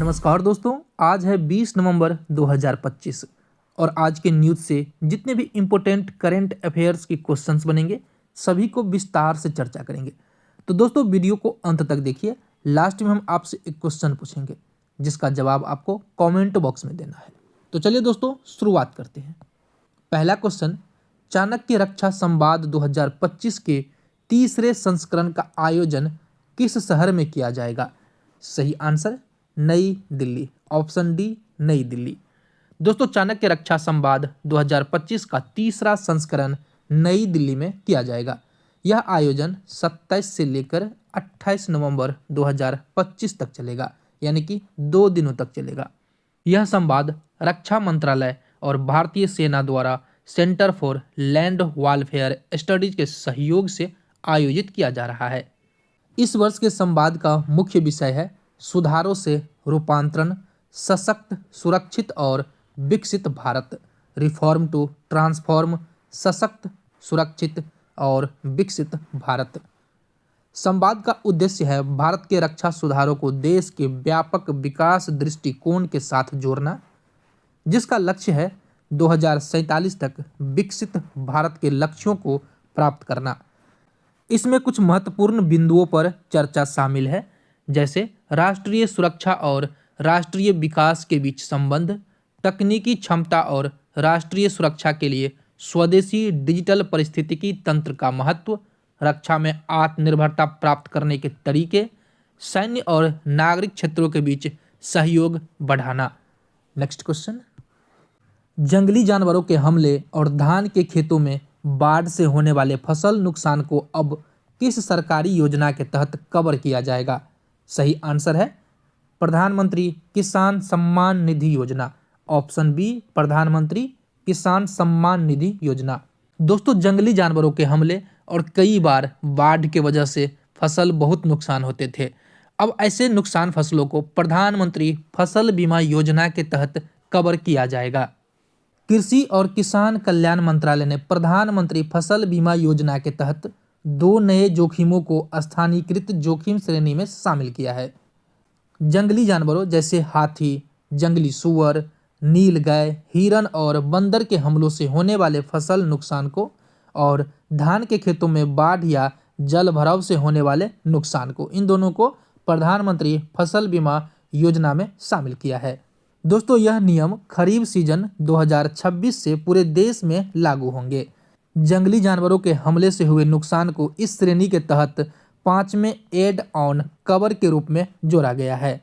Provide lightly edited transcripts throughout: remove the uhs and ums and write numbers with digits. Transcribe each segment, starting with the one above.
नमस्कार दोस्तों, आज है 20 नवंबर 2025 और आज के न्यूज़ से जितने भी इम्पोर्टेंट करंट अफेयर्स के क्वेश्चंस बनेंगे सभी को विस्तार से चर्चा करेंगे। तो दोस्तों वीडियो को अंत तक देखिए। लास्ट में हम आपसे एक क्वेश्चन पूछेंगे जिसका जवाब आपको कमेंट बॉक्स में देना है। तो चलिए दोस्तों शुरुआत करते हैं। पहला क्वेश्चन, चाणक्य रक्षा संवाद 2025 के तीसरे संस्करण का आयोजन किस शहर में किया जाएगा? सही आंसर नई दिल्ली, ऑप्शन डी नई दिल्ली। दोस्तों चाणक्य रक्षा संवाद 2025 का तीसरा संस्करण नई दिल्ली में किया जाएगा। यह आयोजन 27 से लेकर 28 नवंबर 2025 तक चलेगा, यानी कि 2 दिनों तक चलेगा। यह संवाद रक्षा मंत्रालय और भारतीय सेना द्वारा centre for land warfare studies के सहयोग से आयोजित किया जा रहा है। इस वर्ष के संवाद का मुख्य विषय है सुधारों से रूपांतरण, सशक्त, सुरक्षित और विकसित भारत, रिफॉर्म टू ट्रांसफॉर्म, सशक्त, सुरक्षित और विकसित भारत। संवाद का उद्देश्य है भारत के रक्षा सुधारों को देश के व्यापक विकास दृष्टिकोण के साथ जोड़ना, जिसका लक्ष्य है 2047 तक विकसित भारत के लक्ष्यों को प्राप्त करना। इसमें कुछ महत्वपूर्ण बिंदुओं पर चर्चा शामिल है, जैसे राष्ट्रीय सुरक्षा और राष्ट्रीय विकास के बीच संबंध, तकनीकी क्षमता और राष्ट्रीय सुरक्षा के लिए स्वदेशी डिजिटल पारिस्थितिकी तंत्र का महत्व, रक्षा में आत्मनिर्भरता प्राप्त करने के तरीके, सैन्य और नागरिक क्षेत्रों के बीच सहयोग बढ़ाना। नेक्स्ट क्वेश्चन, जंगली जानवरों के हमले और धान के खेतों में बाढ़ से होने वाले फसल नुकसान को अब किस सरकारी योजना के तहत कवर किया जाएगा? सही आंसर है प्रधानमंत्री किसान सम्मान निधि योजना, ऑप्शन बी प्रधानमंत्री किसान सम्मान निधि योजना। दोस्तों जंगली जानवरों के हमले और कई बार बाढ़ के वजह से फसल बहुत नुकसान होते थे। अब ऐसे नुकसान फसलों को प्रधानमंत्री फसल बीमा योजना के तहत कवर किया जाएगा। कृषि और किसान कल्याण मंत्रालय ने प्रधानमंत्री फसल बीमा योजना के तहत 2 नए जोखिमों को स्थानीयकृत जोखिम श्रेणी में शामिल किया है। जंगली जानवरों जैसे हाथी, जंगली सूअर, नीलगाय, हिरन और बंदर के हमलों से होने वाले फसल नुकसान को और धान के खेतों में बाढ़ या जल भराव से होने वाले नुकसान को, इन दोनों को प्रधानमंत्री फसल बीमा योजना में शामिल किया है। दोस्तों यह नियम खरीफ सीजन 2026 से पूरे देश में लागू होंगे। जंगली जानवरों के हमले से हुए नुकसान को इस श्रेणी के तहत 5वें एड ऑन कवर के रूप में जोड़ा गया है।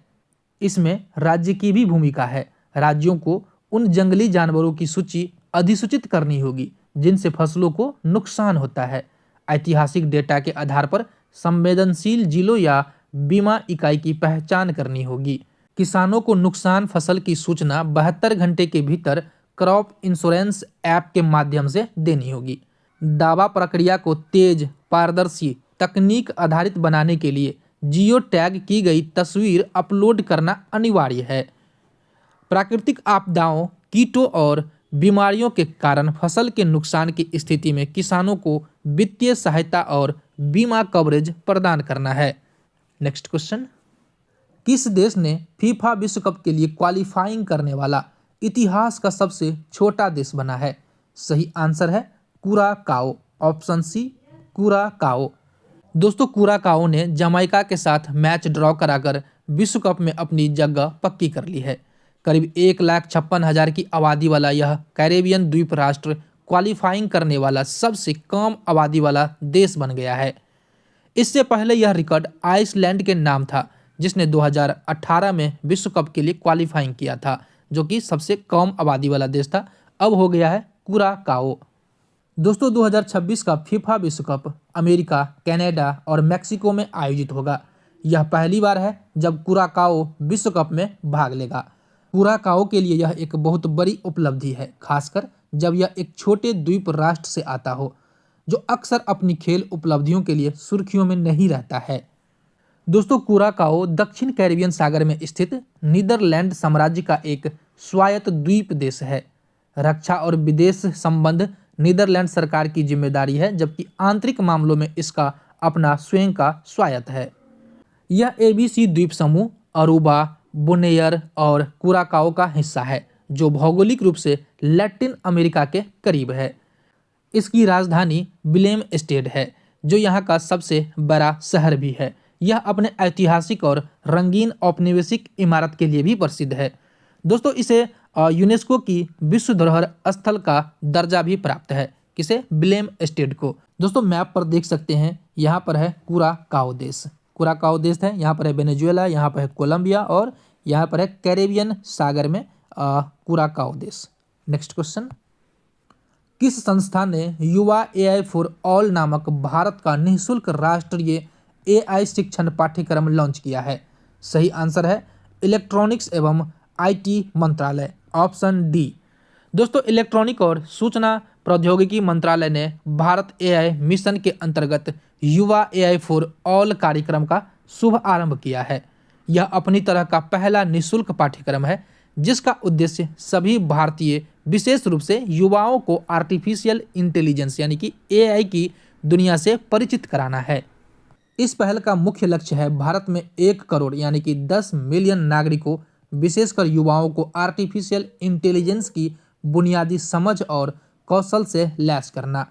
इसमें राज्य की भी भूमिका है। राज्यों को उन जंगली जानवरों की सूची अधिसूचित करनी होगी जिनसे फसलों को नुकसान होता है। ऐतिहासिक डेटा के आधार पर संवेदनशील जिलों या बीमा इकाई की पहचान करनी होगी। किसानों को नुकसान फसल की सूचना 72 घंटे के भीतर क्रॉप इंश्योरेंस ऐप के माध्यम से देनी होगी। दावा प्रक्रिया को तेज, पारदर्शी, तकनीक आधारित बनाने के लिए जियो टैग की गई तस्वीर अपलोड करना अनिवार्य है। प्राकृतिक आपदाओं, कीटों और बीमारियों के कारण फसल के नुकसान की स्थिति में किसानों को वित्तीय सहायता और बीमा कवरेज प्रदान करना है। नेक्स्ट क्वेश्चन, किस देश ने फीफा विश्व कप के लिए क्वालिफाइंग करने वाला इतिहास का सबसे छोटा देश बना है? सही आंसर है कुराकाओ, ऑप्शन सी कुराकाओ। दोस्तों कुराकाओ ने जमाइका के साथ मैच ड्रॉ कराकर विश्व कप में अपनी जगह पक्की कर ली है। करीब 1,56,000 की आबादी वाला यह कैरेबियन द्वीप राष्ट्र क्वालिफाइंग करने वाला सबसे कम आबादी वाला देश बन गया है। इससे पहले यह रिकॉर्ड आइसलैंड के नाम था, जिसने 2018 में विश्व कप के लिए क्वालिफाइंग किया था, जो कि सबसे कम आबादी वाला देश था। अब हो गया है कुराकाओ। दोस्तों 2026 का फीफा विश्व कप अमेरिका, कनाडा और मैक्सिको में आयोजित होगा। यह पहली बार है जब कुराकाओ विश्व कप में भाग लेगा। कुराकाओ के लिए यह एक बहुत बड़ी उपलब्धि है, खासकर जब यह एक छोटे द्वीप राष्ट्र से आता हो जो अक्सर अपनी खेल उपलब्धियों के लिए सुर्खियों में नहीं रहता है। दोस्तों कुराकाओ दक्षिण कैरिबियन सागर में स्थित नीदरलैंड साम्राज्य का एक स्वायत्त द्वीप देश है। रक्षा और विदेश संबंध नीदरलैंड सरकार की जिम्मेदारी है, जबकि आंतरिक मामलों में इसका अपना स्वयं का स्वायत्त है। यह एबीसी द्वीप समूह, अरूबा, बोनेयर और कुराकाओ का हिस्सा है, जो भौगोलिक रूप से लैटिन अमेरिका के करीब है। इसकी राजधानी बिलेम स्टेड है, जो यहाँ का सबसे बड़ा शहर भी है। यह अपने ऐतिहासिक और रंगीन औपनिवेशिक इमारत के लिए भी प्रसिद्ध है। दोस्तों, इसे यूनेस्को की विश्व धरोहर स्थल का दर्जा भी प्राप्त है। किसे? बिलेम स्टेड को। दोस्तों, मैप पर देख सकते हैं, यहाँ पर है कुराकाओ देश। कुराकाओ देश है, यहाँ पर है वेनेजुएला, यहाँ पर है कोलंबिया और यहाँ पर है कैरेबियन सागर में कुराकाओ देश। नेक्स्ट क्वेश्चन, किस संस्था ने युवा एआई फॉर ऑल नामक भारत का निःशुल्क राष्ट्रीय एआई शिक्षण पाठ्यक्रम लॉन्च किया है? सही आंसर है इलेक्ट्रॉनिक्स एवं आईटी मंत्रालय, ऑप्शन डी। दोस्तों, इलेक्ट्रॉनिक और सूचना प्रौद्योगिकी मंत्रालय ने भारत एआई मिशन के अंतर्गत युवा एआई फॉर ऑल कार्यक्रम का शुभ आरंभ किया है। यह अपनी तरह का पहला निःशुल्क पाठ्यक्रम है, जिसका उद्देश्य सभी भारतीय, विशेष रूप से युवाओं को आर्टिफिशियल इंटेलिजेंस यानी कि एआई की दुनिया से परिचित कराना है। इस पहल का मुख्य लक्ष्य है भारत में 1 करोड़ यानी कि 10 मिलियन नागरिकों, विशेषकर युवाओं को आर्टिफिशियल इंटेलिजेंस की बुनियादी समझ और कौशल से लैस करना।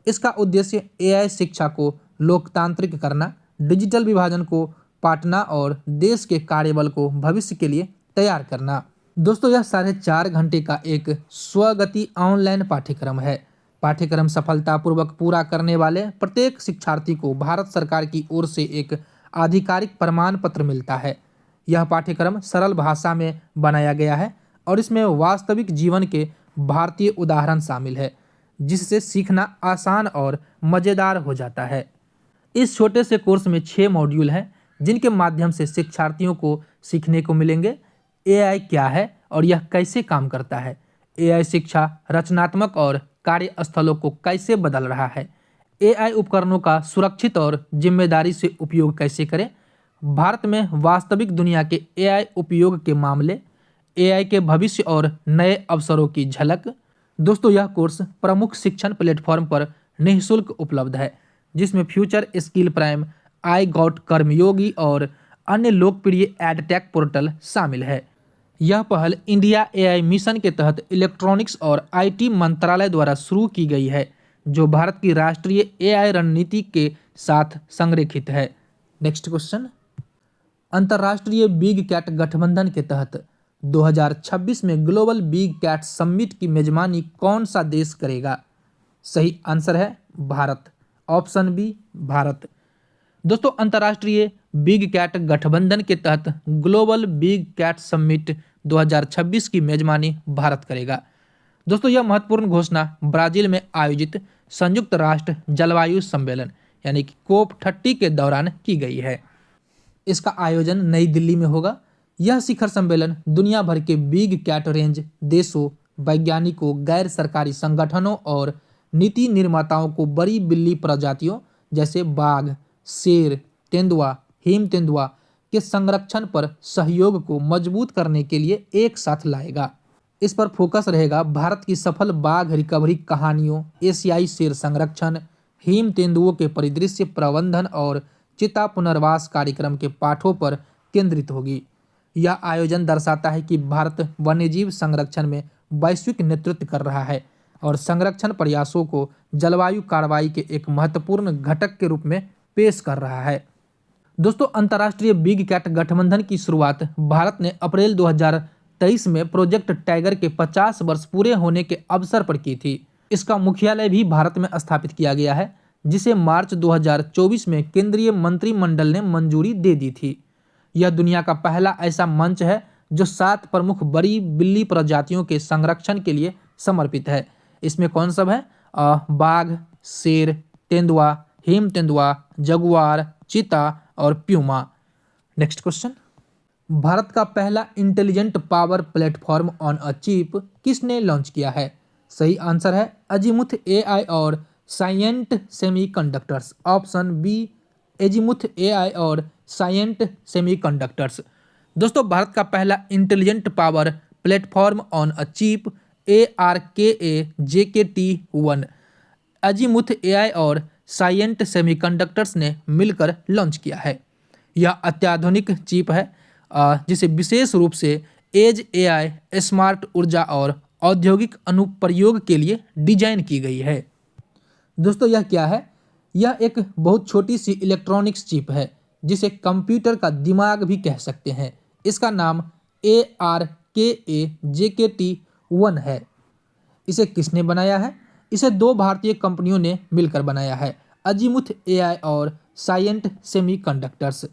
इसका उद्देश्य एआई शिक्षा को लोकतांत्रिक करना, डिजिटल विभाजन को पाटना और देश के कार्यबल को भविष्य के लिए तैयार करना। दोस्तों, यह 4.5 घंटे का एक स्वगति ऑनलाइन पाठ्यक्रम है। पाठ्यक्रम सफलतापूर्वक पूरा करने वाले प्रत्येक शिक्षार्थी को भारत सरकार की ओर से एक आधिकारिक प्रमाण पत्र मिलता है। यह पाठ्यक्रम सरल भाषा में बनाया गया है और इसमें वास्तविक जीवन के भारतीय उदाहरण शामिल है, जिससे सीखना आसान और मज़ेदार हो जाता है। इस छोटे से कोर्स में 6 मॉड्यूल हैं, जिनके माध्यम से शिक्षार्थियों को सीखने को मिलेंगे एआई क्या है और यह कैसे काम करता है, एआई शिक्षा रचनात्मक और कार्यस्थलों को कैसे बदल रहा है, एआई उपकरणों का सुरक्षित और जिम्मेदारी से उपयोग कैसे करें, भारत में वास्तविक दुनिया के एआई उपयोग के मामले, एआई के भविष्य और नए अवसरों की झलक। दोस्तों, यह कोर्स प्रमुख शिक्षण प्लेटफॉर्म पर निःशुल्क उपलब्ध है, जिसमें future skill prime, iGOT Karmayogi और अन्य लोकप्रिय एडटेक पोर्टल शामिल है। यह पहल इंडिया एआई मिशन के तहत इलेक्ट्रॉनिक्स और आईटी मंत्रालय द्वारा शुरू की गई है, जो भारत की राष्ट्रीय एआई रणनीति के साथ संरेखित है। नेक्स्ट क्वेश्चन, अंतर्राष्ट्रीय बिग कैट गठबंधन के तहत 2026 में ग्लोबल बिग कैट समिट की मेजबानी कौन सा देश करेगा? सही आंसर है भारत, ऑप्शन बी भारत। दोस्तों, अंतर्राष्ट्रीय बिग कैट गठबंधन के तहत ग्लोबल बिग कैट समिट 2026 की मेजबानी भारत करेगा। दोस्तों, यह महत्वपूर्ण घोषणा ब्राजील में आयोजित संयुक्त राष्ट्र जलवायु सम्मेलन यानी कि COP30 के दौरान की गई है। इसका आयोजन नई दिल्ली में होगा। यह शिखर सम्मेलन दुनिया भर के बिग कैट रेंज देशों, वैज्ञानिकों, गैर सरकारी संगठनों और नीति निर्माताओं को बड़ी बिल्ली प्रजातियों जैसे बाघ, शेर, तेंदुआ, हिम तेंदुआ के संरक्षण पर सहयोग को मजबूत करने के लिए एक साथ लाएगा। इस पर फोकस रहेगा भारत की सफल बाघ रिकवरी कहानियों, एशियाई शेर संरक्षण, हिम तेंदुओं के परिदृश्य प्रबंधन और चिता पुनर्वास कार्यक्रम के पाठों पर केंद्रित होगी। यह आयोजन दर्शाता है कि भारत वन्यजीव संरक्षण में वैश्विक नेतृत्व कर रहा है और संरक्षण प्रयासों को जलवायु कार्रवाई के एक महत्वपूर्ण घटक के रूप में पेश कर रहा है। दोस्तों, अंतर्राष्ट्रीय बिग कैट गठबंधन की शुरुआत भारत ने अप्रैल 2023 में प्रोजेक्ट टाइगर के 50 वर्ष पूरे होने के अवसर पर की थी। इसका मुख्यालय भी भारत में स्थापित किया गया है, जिसे मार्च 2024 में केंद्रीय मंत्रिमंडल ने मंजूरी दे दी थी। यह दुनिया का पहला ऐसा मंच है जो 7 प्रमुख बड़ी बिल्ली प्रजातियों के संरक्षण के लिए समर्पित है। इसमें कौन सब है? बाघ, शेर, तेंदुआ, हिम तेंदुआ, जगुआर, चीता और प्यूमा। नेक्स्ट क्वेश्चन, भारत का पहला intelligent power platform on a chip किसने लॉन्च किया है? सही आंसर है अजीमुथ एआई और Cyient semiconductors, option B Azimuth AI और साइएंट सेमीकंडक्टर्स। दोस्तों, भारत का पहला intelligent power platform on a chip ARKA-JKT1 Azimuth AI और साइएंट सेमीकंडक्टर्स ने मिलकर लॉन्च किया है। यह अत्याधुनिक चिप है जिसे विशेष रूप से एज एआई, स्मार्ट ऊर्जा और औद्योगिक अनुप्रयोग के लिए डिजाइन की गई है। दोस्तों यह क्या है? यह एक बहुत छोटी सी इलेक्ट्रॉनिक्स चिप है जिसे कंप्यूटर का दिमाग भी कह सकते हैं। इसका नाम ARKA-JKT1 है। इसे किसने बनाया है? इसे दो भारतीय कंपनियों ने मिलकर बनाया है, अजीमुथ एआई और साइएंट सेमीकंडक्टर्स।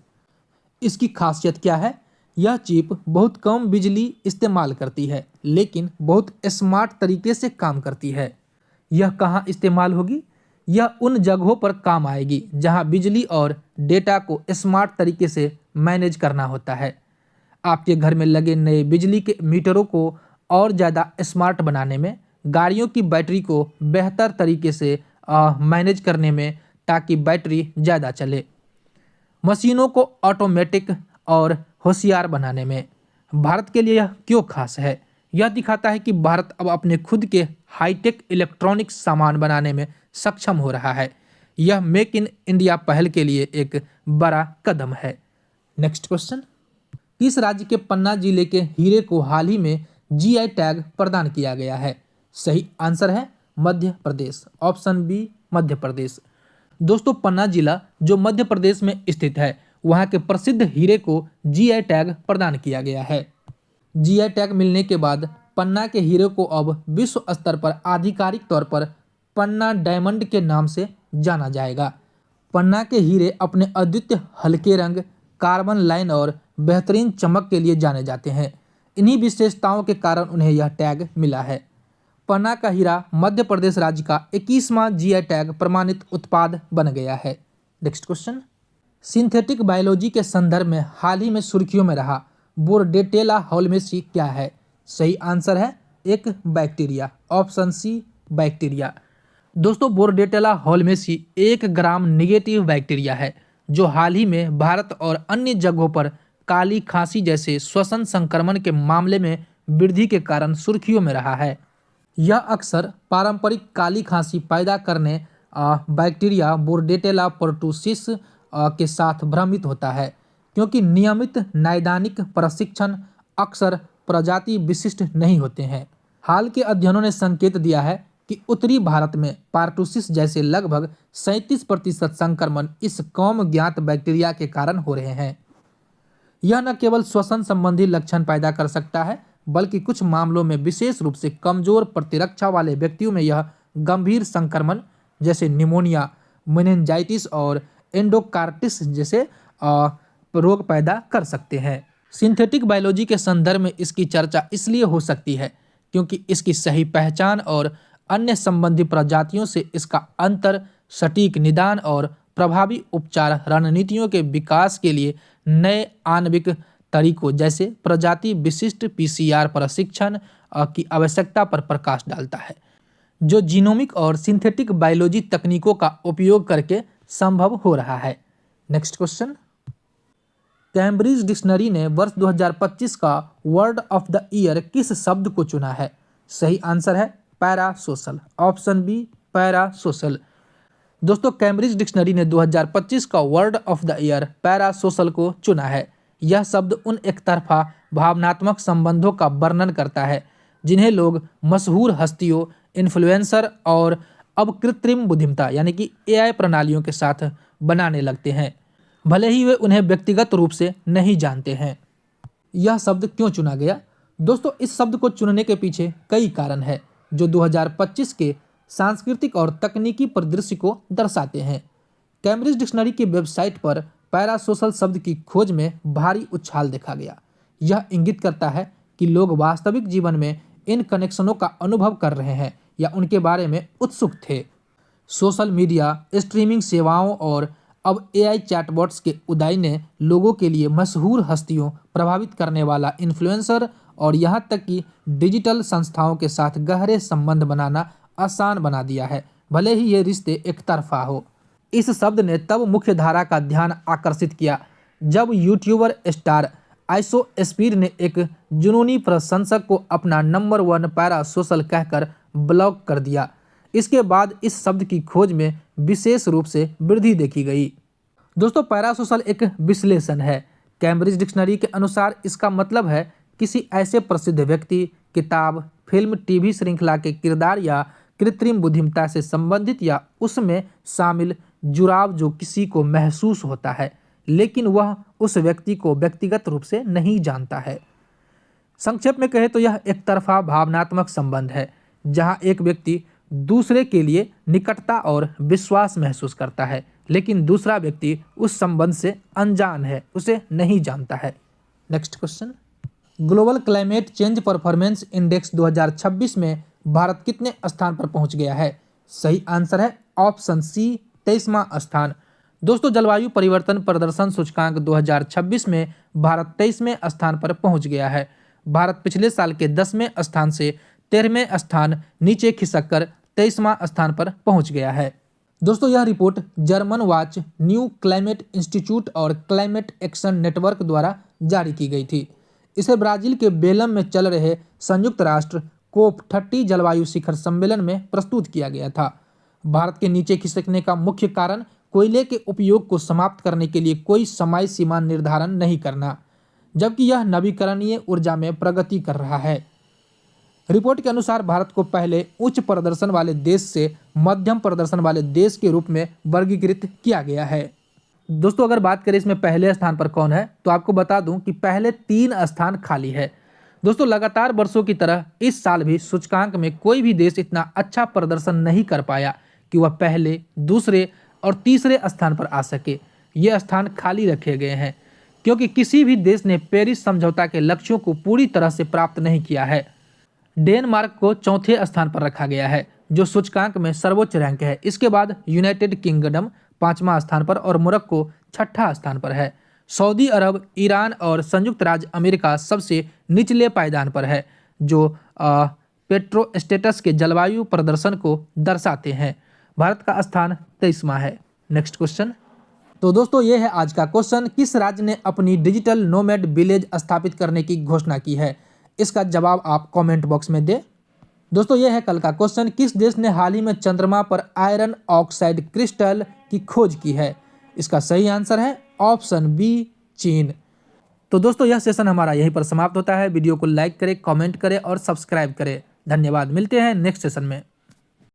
इसकी खासियत क्या है? यह चिप बहुत कम बिजली इस्तेमाल करती है लेकिन बहुत स्मार्ट तरीके से काम करती है। यह कहाँ इस्तेमाल होगी? यह उन जगहों पर काम आएगी जहां बिजली और डेटा को स्मार्ट तरीके से मैनेज करना होता है। आपके घर में लगे नए बिजली के मीटरों को और ज़्यादा स्मार्ट बनाने में, गाड़ियों की बैटरी को बेहतर तरीके से मैनेज करने में ताकि बैटरी ज़्यादा चले, मशीनों को ऑटोमेटिक और होशियार बनाने में। भारत के लिए यह क्यों खास है? यह दिखाता है कि भारत अब अपने खुद के हाईटेक इलेक्ट्रॉनिक्स सामान बनाने में सक्षम हो रहा है। यह मेक इन इंडिया पहल के लिए एक बड़ा कदम है। नेक्स्ट क्वेश्चन, किस राज्य के पन्ना जिले के हीरे को हाल ही में जीआई टैग प्रदान किया गया है? सही आंसर है मध्य प्रदेश, ऑप्शन बी मध्य प्रदेश। दोस्तों पन्ना जिला जो मध्य प्रदेश में स्थित है, वहाँ के प्रसिद्ध हीरे को जीआई टैग प्रदान किया गया है। जीआई टैग मिलने के बाद पन्ना के हीरे को अब विश्व स्तर पर आधिकारिक तौर पर पन्ना डायमंड के नाम से जाना जाएगा। पन्ना के हीरे अपने अद्वितीय हल्के रंग, कार्बन लाइन और बेहतरीन चमक के लिए जाने जाते हैं। इन्हीं विशेषताओं के कारण उन्हें यह टैग मिला है। पन्ना का हीरा मध्य प्रदेश राज्य का 21वां जीआई टैग प्रमाणित उत्पाद बन गया है। नेक्स्ट क्वेश्चन, सिंथेटिक बायोलॉजी के संदर्भ में हाल ही में सुर्खियों में रहा बोर्डेटेला होल्मेसी क्या है? सही आंसर है एक बैक्टीरिया, ऑप्शन सी बैक्टीरिया। दोस्तों बोर्डेटेला होल्मेसी एक ग्राम निगेटिव बैक्टीरिया है जो हाल ही में भारत और अन्य जगहों पर काली खांसी जैसे श्वसन संक्रमण के मामले में वृद्धि के कारण सुर्खियों में रहा है। यह अक्सर पारंपरिक काली खांसी पैदा करने बैक्टीरिया बोर्डेटेला पर्टुसिस के साथ भ्रमित होता है क्योंकि नियमित नैदानिक प्रशिक्षण अक्सर प्रजाति विशिष्ट नहीं होते हैं। हाल के अध्ययनों ने संकेत दिया है कि उत्तरी भारत में पार्टुसिस जैसे लगभग 37% संक्रमण इस कम ज्ञात बैक्टीरिया के कारण हो रहे हैं। यह न केवल श्वसन संबंधी लक्षण पैदा कर सकता है बल्कि कुछ मामलों में विशेष रूप से कमजोर प्रतिरक्षा वाले व्यक्तियों में यह गंभीर संक्रमण जैसे निमोनिया, मेनिंजाइटिस और एंडोकार्टिस जैसे रोग पैदा कर सकते हैं। सिंथेटिक बायोलॉजी के संदर्भ में इसकी चर्चा इसलिए हो सकती है क्योंकि इसकी सही पहचान और अन्य संबंधी प्रजातियों से इसका अंतर, सटीक निदान और प्रभावी उपचार रणनीतियों के विकास के लिए नए आणविक तरीकों जैसे प्रजाति विशिष्ट पीसीआर प्रशिक्षण की आवश्यकता पर प्रकाश डालता है, जो जीनोमिक और सिंथेटिक बायोलॉजी तकनीकों का उपयोग करके संभव हो रहा है। नेक्स्ट क्वेश्चन, कैम्ब्रिज डिक्शनरी ने वर्ष 2025 का वर्ड ऑफ द ईयर किस शब्द को चुना है? सही आंसर है पैरासोशल, ऑप्शन बी पैरासोशल। दोस्तों कैम्ब्रिज डिक्शनरी ने 2025 का word of the year parasocial को चुना है। यह शब्द उन एक तरफा भावनात्मक संबंधों का वर्णन करता है जिन्हें लोग मशहूर हस्तियों, इन्फ्लुएंसर और अब कृत्रिम बुद्धिमत्ता यानी कि एआई प्रणालियों के साथ बनाने लगते हैं, भले ही वे उन्हें व्यक्तिगत रूप से नहीं जानते हैं। यह शब्द क्यों चुना गया? दोस्तों इस शब्द को चुनने के पीछे कई कारण हैं जो 2025 के सांस्कृतिक और तकनीकी परिदृश्य को दर्शाते हैं। कैम्ब्रिज डिक्शनरी की वेबसाइट पर पैरासोशल शब्द की खोज में भारी उछाल देखा गया। यह इंगित करता है कि लोग वास्तविक जीवन में इन कनेक्शनों का अनुभव कर रहे हैं या उनके बारे में उत्सुक थे। सोशल मीडिया, स्ट्रीमिंग सेवाओं और अब एआई चैटबॉट्स के उदय ने लोगों के लिए मशहूर हस्तियों, प्रभावित करने वाला इन्फ्लुएंसर और यहाँ तक कि डिजिटल संस्थाओं के साथ गहरे संबंध बनाना आसान बना दिया है, भले ही ये रिश्ते एक तरफा हो। इस शब्द ने तब मुख्य धारा का ध्यान आकर्षित किया जब यूट्यूबर स्टार आइसोस्पीड ने एक जुनूनी प्रशंसक को अपना नंबर 1 पैरासोशल कहकर ब्लॉक कर दिया। इसके बाद इस शब्द की खोज में विशेष रूप से वृद्धि देखी गई। दोस्तों पैरासोशल एक विश्लेषण है कैम्ब्रिज डिक्शनरी के अनुसार इसका मतलब है किसी ऐसे प्रसिद्ध व्यक्ति, किताब, फिल्म, टीवी श्रृंखला के किरदार या कृत्रिम बुद्धिमत्ता से संबंधित या उसमें शामिल जुड़ाव जो किसी को महसूस होता है लेकिन वह उस व्यक्ति को व्यक्तिगत रूप से नहीं जानता है। संक्षेप में कहें तो यह एक तरफा भावनात्मक संबंध है जहां एक व्यक्ति दूसरे के लिए निकटता और विश्वास महसूस करता है लेकिन दूसरा व्यक्ति उस संबंध से अनजान है, उसे नहीं जानता है। Next question, global climate change performance index 2026 में भारत कितने स्थान पर पहुंच गया है? सही आंसर है ऑप्शन सी, 23वां स्थान। दोस्तों, जलवायु परिवर्तन प्रदर्शन सूचकांक 2026 में भारत 23वें स्थान पर पहुंच गया है। भारत पिछले साल के 10वें स्थान से 13वें स्थान नीचे खिसक कर 23वां स्थान पर पहुंच गया है। दोस्तों, यह report German watch, new climate institute और क्लाइमेट एक्शन नेटवर्क द्वारा जारी की गई थी। इसे ब्राजील के बेलम में चल रहे संयुक्त राष्ट्र COP30 जलवायु शिखर सम्मेलन में प्रस्तुत किया गया था। भारत के नीचे खिसकने का मुख्य कारण कोयले के उपयोग को समाप्त करने के लिए कोई समय सीमा निर्धारण नहीं करना, जबकि यह नवीकरणीय ऊर्जा में प्रगति कर रहा है। रिपोर्ट के अनुसार भारत को पहले उच्च प्रदर्शन वाले देश से मध्यम प्रदर्शन वाले देश के रूप में वर्गीकृत किया गया है। दोस्तों, अगर बात करें इसमें पहले स्थान पर कौन है तो आपको बता दूं कि पहले 3 स्थान खाली है। दोस्तों, लगातार वर्षों की तरह इस साल भी सूचकांक में कोई भी देश इतना अच्छा प्रदर्शन नहीं कर पाया कि वह पहले, दूसरे और तीसरे स्थान पर आ सके। ये स्थान खाली रखे गए हैं क्योंकि किसी भी देश ने पेरिस समझौता के लक्ष्यों को पूरी तरह से प्राप्त नहीं किया है। डेनमार्क को चौथे स्थान पर रखा गया है जो सूचकांक में सर्वोच्च रैंक है। इसके बाद यूनाइटेड किंगडम 5वां स्थान पर और मोरक्को 6ठा स्थान पर है। सऊदी अरब, ईरान और संयुक्त राज्य अमेरिका सबसे निचले पायदान पर है जो पेट्रो स्टेटस के जलवायु प्रदर्शन को दर्शाते हैं। भारत का स्थान 23वां है। नेक्स्ट क्वेश्चन, तो दोस्तों ये है आज का क्वेश्चन, किस राज्य ने अपनी डिजिटल नोमैड विलेज स्थापित करने की घोषणा की है? इसका जवाब आप कमेंट बॉक्स में दें। दोस्तों, यह है कल का क्वेश्चन, किस देश ने हाल ही में चंद्रमा पर आयरन ऑक्साइड क्रिस्टल की खोज की है? इसका सही आंसर है ऑप्शन बी, चीन। तो दोस्तों, यह सेशन हमारा यहीं पर समाप्त होता है। वीडियो को लाइक करें, कमेंट करें और सब्सक्राइब करें। धन्यवाद। मिलते हैं नेक्स्ट सेशन में।